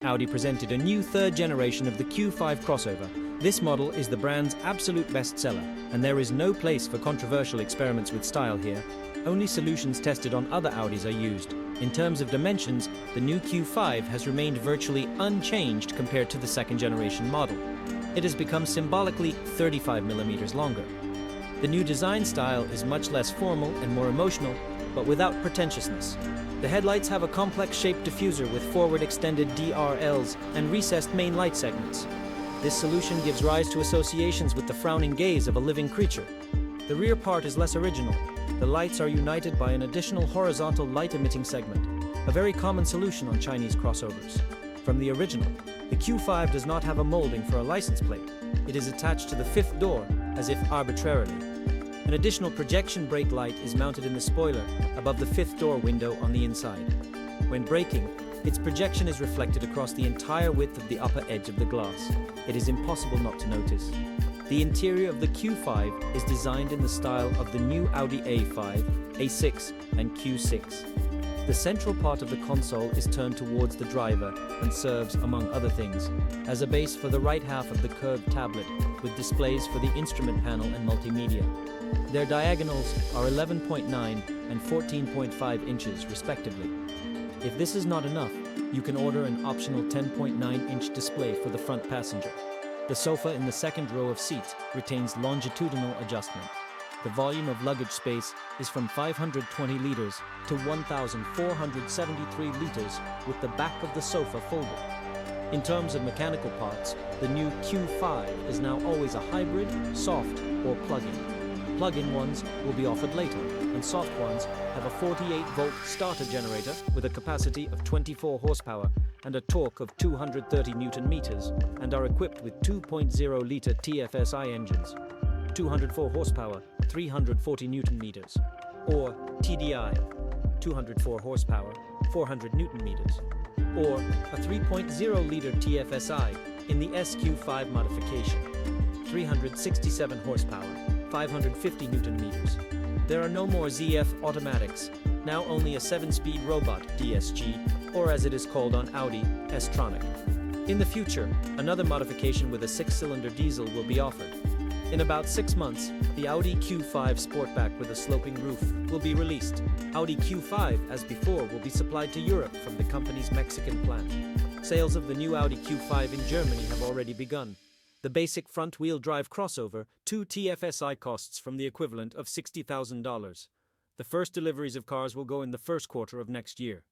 Audi presented a new third generation of the Q5 crossover. This model is the brand's absolute bestseller, and there is no place for controversial experiments with style here. Only solutions tested on other Audis are used. In terms of dimensions, the new Q5 has remained virtually unchanged compared to the second generation model. It has become symbolically 35mm longer. The new design style is much less formal and more emotional, but without pretentiousness. The headlights have a complex-shaped diffuser with forward extended DRLs and recessed main light segments. This solution gives rise to associations with the frowning gaze of a living creature. The rear part is less original. The lights are united by an additional horizontal light-emitting segment, a very common solution on Chinese crossovers. From the original, the Q5 does not have a molding for a license plate. It is attached to the fifth door, as if arbitrarily. An additional projection brake light is mounted in the spoiler above the fifth door window on the inside. When braking, its projection is reflected across the entire width of the upper edge of the glass. It is impossible not to notice. The interior of the Q5 is designed in the style of the new Audi A5, A6 and Q6. The central part of the console is turned towards the driver and serves, among other things, as a base for the right half of the curved tablet, with displays for the instrument panel and multimedia. Their diagonals are 11.9 and 14.5 inches, respectively. If this is not enough, you can order an optional 10.9-inch display for the front passenger. The sofa in the second row of seats retains longitudinal adjustment. The volume of luggage space is from 520 liters to 1,473 liters, with the back of the sofa folded. In terms of mechanical parts, the new Q5 is now always a hybrid, soft, or plug-in. Plug-in ones will be offered later, and soft ones have a 48-volt starter generator with a capacity of 24 horsepower and a torque of 230 Newton-meters, and are equipped with 2.0-liter TFSI engines, 204 horsepower, 340 Newton-meters, or TDI, 204 horsepower, 400 Newton-meters, or a 3.0-liter TFSI in the SQ5 modification, 367 horsepower, 550 Newton-meters. There are no more ZF automatics, now only a 7-speed robot DSG, or as it is called on Audi, S-Tronic. In the future, another modification with a 6-cylinder diesel will be offered. In about 6 months, the Audi Q5 Sportback with a sloping roof will be released. Audi Q5, as before, will be supplied to Europe from the company's Mexican plant. Sales of the new Audi Q5 in Germany have already begun. The basic front-wheel drive crossover, 2 TFSI costs from the equivalent of $60,000. The first deliveries of cars will go in the first quarter of next year.